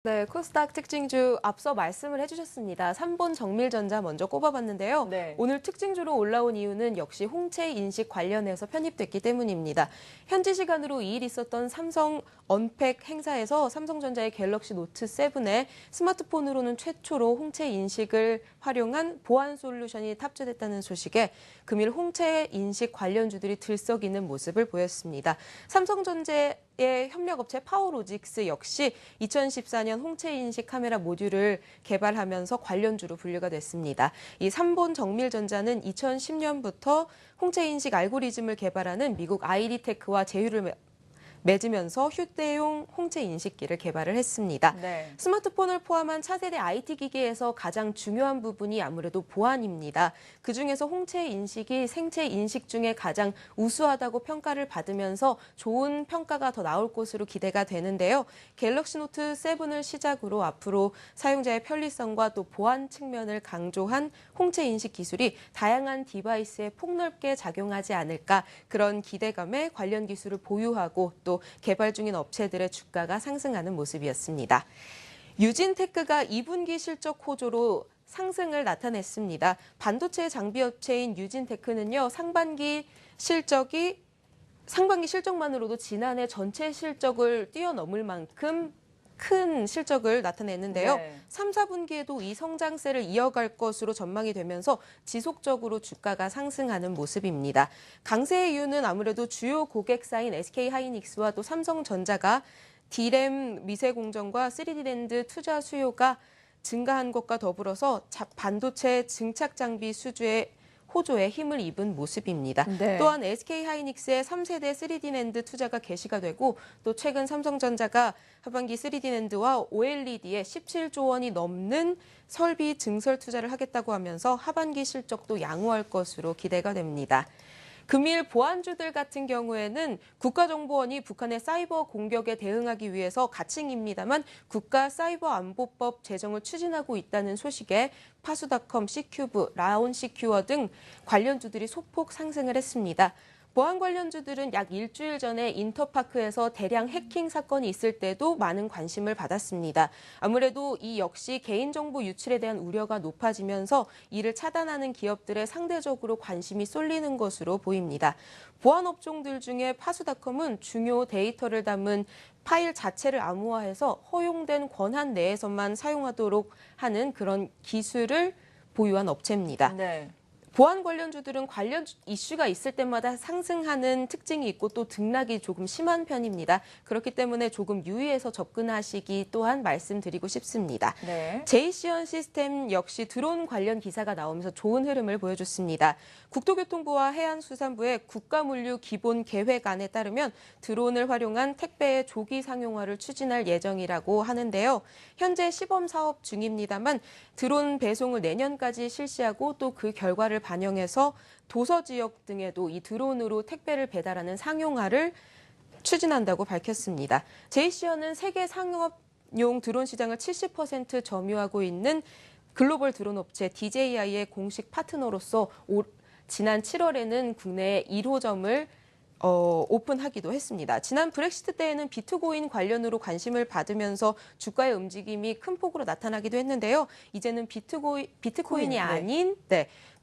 네, 코스닥 특징주 앞서 말씀을 해주셨습니다. 3본 정밀전자 먼저 꼽아봤는데요. 네. 오늘 특징주로 올라온 이유는 역시 홍채 인식 관련해서 편입됐기 때문입니다. 현지 시간으로 2일 있었던 삼성 언팩 행사에서 삼성전자의 갤럭시 노트 7에 스마트폰으로는 최초로 홍채 인식을 활용한 보안 솔루션이 탑재됐다는 소식에 금일 홍채 인식 관련주들이 들썩이는 모습을 보였습니다. 삼성전자의 협력업체 파워로직스 역시 2014년 홍채 인식 카메라 모듈을 개발하면서 관련주로 분류가 됐습니다. 이 삼본 정밀전자는 2010년부터 홍채 인식 알고리즘을 개발하는 미국 아이리테크와 제휴를 맺으면서 휴대용 홍채 인식기를 개발을 했습니다. 네. 스마트폰을 포함한 차세대 IT 기기에서 가장 중요한 부분이 아무래도 보안입니다. 그중에서 홍채 인식이 생체 인식 중에 가장 우수하다고 평가를 받으면서 좋은 평가가 더 나올 것으로 기대가 되는데요. 갤럭시 노트 7을 시작으로 앞으로 사용자의 편리성과 또 보안 측면을 강조한 홍채 인식 기술이 다양한 디바이스에 폭넓게 작용하지 않을까, 그런 기대감에 관련 기술을 보유하고 또 개발 중인 업체들의 주가가 상승하는 모습이었습니다. 유진테크가 2분기 실적 호조로 상승을 나타냈습니다. 반도체 장비 업체인 유진테크는요, 상반기 실적만으로도 지난해 전체 실적을 뛰어넘을 만큼 큰 실적을 나타냈는데요. 네. 3, 4분기에도 이 성장세를 이어갈 것으로 전망이 되면서 지속적으로 주가가 상승하는 모습입니다. 강세의 이유는 아무래도 주요 고객사인 SK하이닉스와 또 삼성전자가 D램 미세 공정과 3D 랜드 투자 수요가 증가한 것과 더불어서 반도체 증착 장비 수주의 호조에 힘을 입은 모습입니다. 네. 또한 SK하이닉스의 3세대 3D 낸드 투자가 개시가 되고, 또 최근 삼성전자가 하반기 3D 낸드와 OLED에 17조 원이 넘는 설비 증설 투자를 하겠다고 하면서 하반기 실적도 양호할 것으로 기대가 됩니다. 금일 보안주들 같은 경우에는 국가정보원이 북한의 사이버 공격에 대응하기 위해서 가칭입니다만 국가사이버안보법 제정을 추진하고 있다는 소식에 파수닷컴, C큐브, 라온시큐어 등 관련주들이 소폭 상승을 했습니다. 보안 관련주들은 약 일주일 전에 인터파크에서 대량 해킹 사건이 있을 때도 많은 관심을 받았습니다. 아무래도 이 역시 개인정보 유출에 대한 우려가 높아지면서 이를 차단하는 기업들의 상대적으로 관심이 쏠리는 것으로 보입니다. 보안 업종들 중에 파수닷컴은 중요 데이터를 담은 파일 자체를 암호화해서 허용된 권한 내에서만 사용하도록 하는 그런 기술을 보유한 업체입니다. 네. 보안 관련주들은 관련 이슈가 있을 때마다 상승하는 특징이 있고 또 등락이 조금 심한 편입니다. 그렇기 때문에 조금 유의해서 접근하시기 또한 말씀드리고 싶습니다. 네. JCN 시스템 역시 드론 관련 기사가 나오면서 좋은 흐름을 보여줬습니다. 국토교통부와 해양수산부의 국가물류 기본 계획안에 따르면 드론을 활용한 택배의 조기 상용화를 추진할 예정이라고 하는데요. 현재 시범 사업 중입니다만 드론 배송을 내년까지 실시하고 또 그 결과를 반영해서 도서 지역 등에도 이 드론으로 택배를 배달하는 상용화를 추진한다고 밝혔습니다. JCN은 세계 상업용 드론 시장을 70% 점유하고 있는 글로벌 드론 업체 DJI의 공식 파트너로서 지난 7월에는 국내에 1호점을 오픈하기도 했습니다. 지난 브렉시트 때에는 비트코인 관련으로 관심을 받으면서 주가의 움직임이 큰 폭으로 나타나기도 했는데요. 이제는 비트코인이 아닌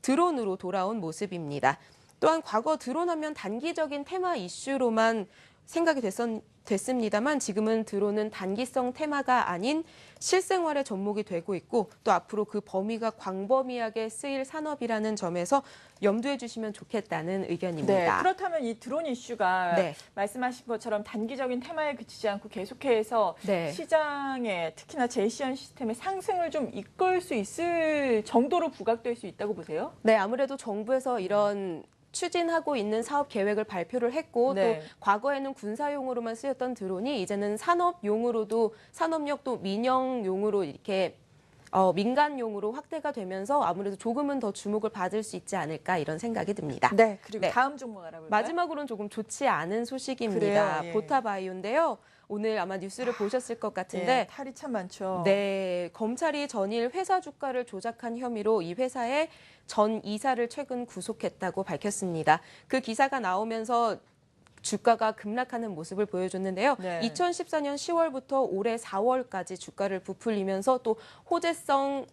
드론으로 돌아온 모습입니다. 또한 과거 드론하면 단기적인 테마 이슈로만 생각이 됐습니다만 지금은 드론은 단기성 테마가 아닌 실생활의 접목이 되고 있고 또 앞으로 그 범위가 광범위하게 쓰일 산업이라는 점에서 염두해 주시면 좋겠다는 의견입니다. 네, 그렇다면 이 드론 이슈가 네. 말씀하신 것처럼 단기적인 테마에 그치지 않고 계속해서 네. 시장에 특히나 JCN 시스템의 상승을 좀 이끌 수 있을 정도로 부각될 수 있다고 보세요? 네, 아무래도 정부에서 이런 추진하고 있는 사업 계획을 발표를 했고 네. 또 과거에는 군사용으로만 쓰였던 드론이 이제는 산업용으로도 산업용 또 민영용으로 이렇게 민간용으로 확대가 되면서 아무래도 조금은 더 주목을 받을 수 있지 않을까 이런 생각이 듭니다. 네, 그리고 네. 다음 종목 알아볼까요? 마지막으로는 조금 좋지 않은 소식입니다. 그래요? 예. 보타바이오인데요. 오늘 아마 뉴스를 보셨을 것 같은데 네, 탈이 참 많죠. 네, 검찰이 전일 회사 주가를 조작한 혐의로 이 회사의 전 이사를 최근 구속했다고 밝혔습니다. 그 기사가 나오면서 주가가 급락하는 모습을 보여줬는데요. 네. 2014년 10월부터 올해 4월까지 주가를 부풀리면서 또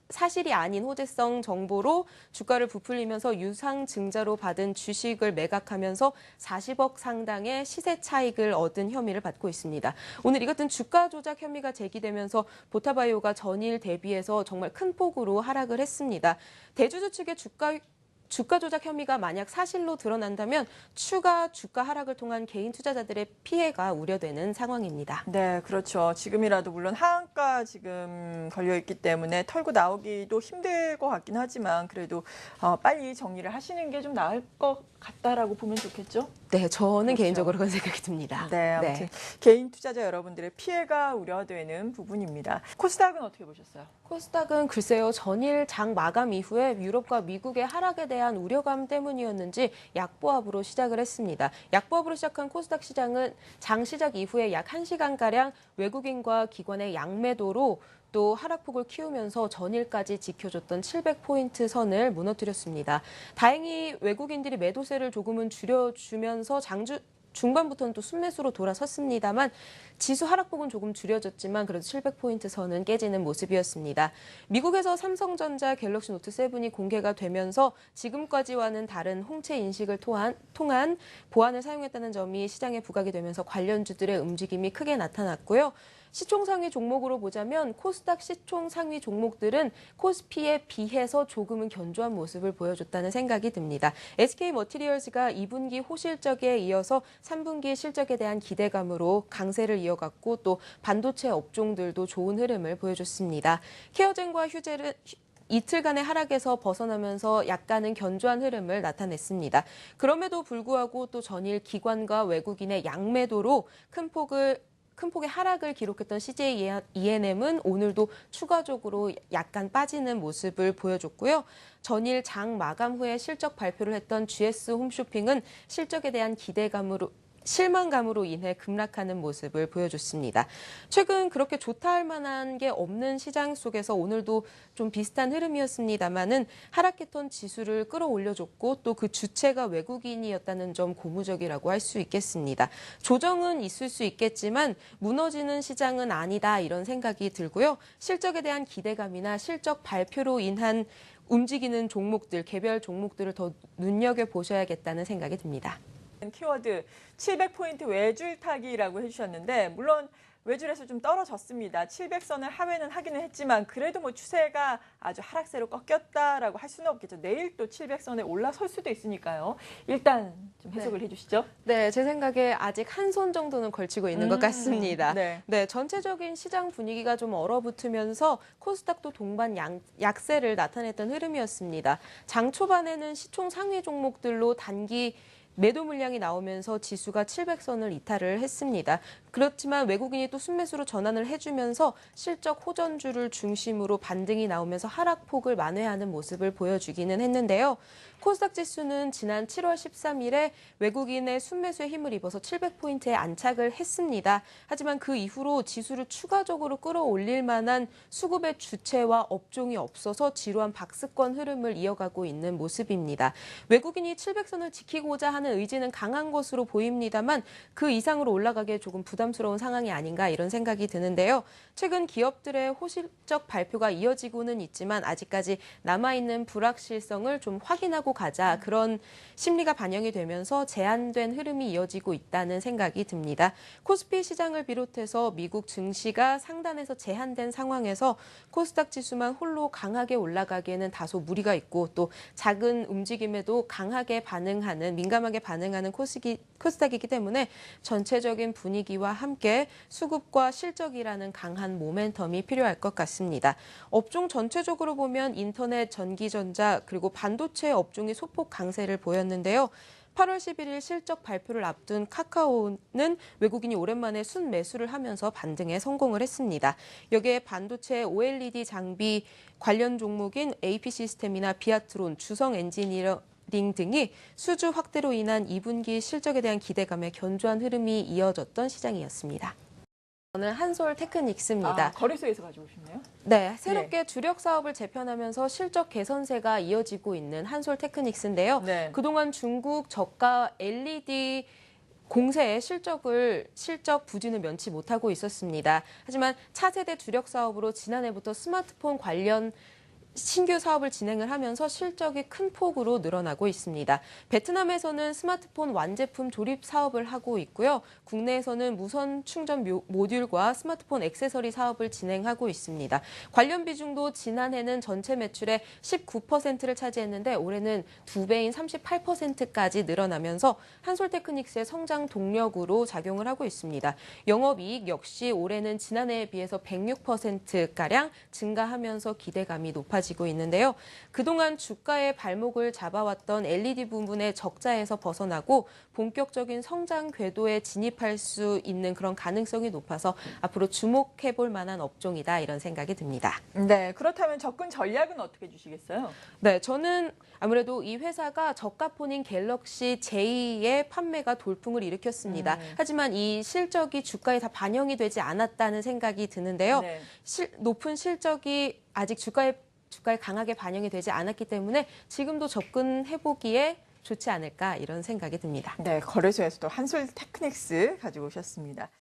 사실이 아닌 호재성 정보로 주가를 부풀리면서 유상증자로 받은 주식을 매각하면서 40억 상당의 시세 차익을 얻은 혐의를 받고 있습니다. 오늘 이 같은 주가 조작 혐의가 제기되면서 보타바이오가 전일 대비해서 정말 큰 폭으로 하락을 했습니다. 대주주 측의 주가 조작 혐의가 만약 사실로 드러난다면 추가 주가 하락을 통한 개인 투자자들의 피해가 우려되는 상황입니다. 네, 그렇죠. 지금이라도 물론 하한가 지금 걸려 있기 때문에 털고 나오기도 힘들 것 같긴 하지만 그래도 빨리 정리를 하시는 게 좀 나을 것 같다라고 보면 좋겠죠? 네, 저는 그렇죠. 개인적으로 그런 생각이 듭니다. 네, 아무튼 개인 투자자 여러분들의 피해가 우려되는 부분입니다. 코스닥은 어떻게 보셨어요? 코스닥은 글쎄요, 전일 장 마감 이후에 유럽과 미국의 하락에 대한 우려감 때문이었는지 약보합으로 시작을 했습니다. 약보합으로 시작한 코스닥 시장은 장 시작 이후에 약 1시간가량 외국인과 기관의 양매도로 또 하락폭을 키우면서 전일까지 지켜줬던 700포인트 선을 무너뜨렸습니다. 다행히 외국인들이 매도세를 조금은 줄여주면서 중반부터는 또 순매수로 돌아섰습니다만 지수 하락폭은 조금 줄여졌지만 그래도 700포인트 선은 깨지는 모습이었습니다. 미국에서 삼성전자 갤럭시 노트 7이 공개가 되면서 지금까지와는 다른 홍채 인식을 통한 보안을 사용했다는 점이 시장에 부각이 되면서 관련주들의 움직임이 크게 나타났고요. 시총 상위 종목으로 보자면 코스닥 시총 상위 종목들은 코스피에 비해서 조금은 견조한 모습을 보여줬다는 생각이 듭니다. SK머티리얼즈가 2분기 호실적에 이어서 3분기 실적에 대한 기대감으로 강세를 이어갔고 또 반도체 업종들도 좋은 흐름을 보여줬습니다. 케어젠과 휴젤은 이틀간의 하락에서 벗어나면서 약간은 견조한 흐름을 나타냈습니다. 그럼에도 불구하고 또 전일 기관과 외국인의 양매도로 큰 폭의 하락을 기록했던 CJ ENM은 오늘도 추가적으로 약간 빠지는 모습을 보여줬고요. 전일 장 마감 후에 실적 발표를 했던 GS 홈쇼핑은 실적에 대한 실망감으로 인해 급락하는 모습을 보여줬습니다. 최근 그렇게 좋다 할 만한 게 없는 시장 속에서 오늘도 좀 비슷한 흐름이었습니다만은 하락했던 지수를 끌어올려줬고 또 그 주체가 외국인이었다는 점 고무적이라고 할 수 있겠습니다. 조정은 있을 수 있겠지만 무너지는 시장은 아니다 이런 생각이 들고요. 실적에 대한 기대감이나 실적 발표로 인한 움직이는 종목들, 개별 종목들을 더 눈여겨보셔야겠다는 생각이 듭니다. 키워드 700포인트 외줄타기라고 해주셨는데 물론 외줄에서 좀 떨어졌습니다. 700선을 하회는 하기는 했지만 그래도 뭐 추세가 아주 하락세로 꺾였다라고 할 수는 없겠죠. 내일 또 700선에 올라설 수도 있으니까요. 일단 좀 해석을 해주시죠. 네, 제 생각에 아직 한 손 정도는 걸치고 있는 것 같습니다. 네. 네, 전체적인 시장 분위기가 좀 얼어붙으면서 코스닥도 동반 약세를 나타냈던 흐름이었습니다. 장 초반에는 시총 상위 종목들로 단기 매도 물량이 나오면서 지수가 700선을 이탈을 했습니다. 그렇지만 외국인이 또 순매수로 전환을 해주면서 실적 호전주를 중심으로 반등이 나오면서 하락폭을 만회하는 모습을 보여주기는 했는데요. 코스닥 지수는 지난 7월 13일에 외국인의 순매수에 힘을 입어서 700포인트에 안착을 했습니다. 하지만 그 이후로 지수를 추가적으로 끌어올릴 만한 수급의 주체와 업종이 없어서 지루한 박스권 흐름을 이어가고 있는 모습입니다. 외국인이 700선을 지키고자 하는 의지는 강한 것으로 보입니다만 그 이상으로 올라가기에 조금 부담스러운 상황이 아닌가 이런 생각이 드는데요. 최근 기업들의 호실적 발표가 이어지고는 있지만 아직까지 남아있는 불확실성을 좀 확인하고 가자 그런 심리가 반영이 되면서 제한된 흐름이 이어지고 있다는 생각이 듭니다. 코스피 시장을 비롯해서 미국 증시가 상단에서 제한된 상황에서 코스닥 지수만 홀로 강하게 올라가기에는 다소 무리가 있고 또 작은 움직임에도 강하게 민감하게 반응하는 코스닥이기 때문에 전체적인 분위기와 함께 수급과 실적이라는 강한 모멘텀이 필요할 것 같습니다. 업종 전체적으로 보면 인터넷, 전기전자 그리고 반도체 업종이 소폭 강세를 보였는데요. 8월 11일 실적 발표를 앞둔 카카오는 외국인이 오랜만에 순매수를 하면서 반등에 성공을 했습니다. 여기에 반도체 OLED 장비 관련 종목인 AP 시스템이나 비아트론, 주성 엔지니어링 등이 수주 확대로 인한 2분기 실적에 대한 기대감에 견조한 흐름이 이어졌던 시장이었습니다. 저는 한솔 테크닉스입니다. 거래소에서 가져오셨나요? 네, 새롭게 주력 사업을 재편하면서 실적 개선세가 이어지고 있는 한솔 테크닉스인데요. 네. 그동안 중국 저가 LED 공세의 실적 부진을 면치 못하고 있었습니다. 하지만 차세대 주력 사업으로 지난해부터 스마트폰 관련 신규 사업을 진행을 하면서 실적이 큰 폭으로 늘어나고 있습니다. 베트남에서는 스마트폰 완제품 조립 사업을 하고 있고요. 국내에서는 무선 충전 모듈과 스마트폰 액세서리 사업을 진행하고 있습니다. 관련 비중도 지난해는 전체 매출의 19%를 차지했는데 올해는 2배인 38%까지 늘어나면서 한솔테크닉스의 성장 동력으로 작용을 하고 있습니다. 영업이익 역시 올해는 지난해에 비해서 106%가량 증가하면서 기대감이 높아지고 있는데요. 그동안 주가의 발목을 잡아왔던 LED 부분의 적자에서 벗어나고 본격적인 성장 궤도에 진입할 수 있는 그런 가능성이 높아서 앞으로 주목해볼 만한 업종이다 이런 생각이 듭니다. 네, 그렇다면 접근 전략은 어떻게 주시겠어요? 네, 저는 아무래도 이 회사가 저가폰인 갤럭시 J의 판매가 돌풍을 일으켰습니다. 하지만 이 실적이 주가에 다 반영이 되지 않았다는 생각이 드는데요. 네. 높은 실적이 아직 주가에 강하게 반영이 되지 않았기 때문에 지금도 접근해보기에 좋지 않을까 이런 생각이 듭니다. 네, 거래소에서도 한솔테크닉스 가지고 오셨습니다.